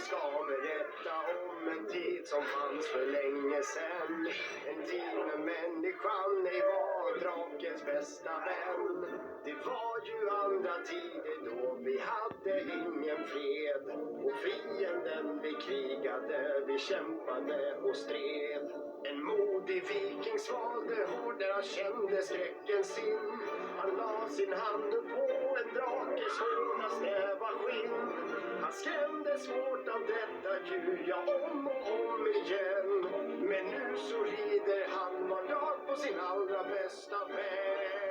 ska berätta om en tid som fanns för länge sen. En tid när människan ej var drakens bästa vän. Det var ju andra tider då vi hade ingen fred. Och fienden vi krigade, vi kämpade och stred. En modig viking svalde hårt när han kände skräcken sin. Han la sin hand upp på en drakes hårda snäva skinn. Han skrämde svårt av detta djur, ja, om och om igen. Men nu så rider han var dag på sin allra bästa vän.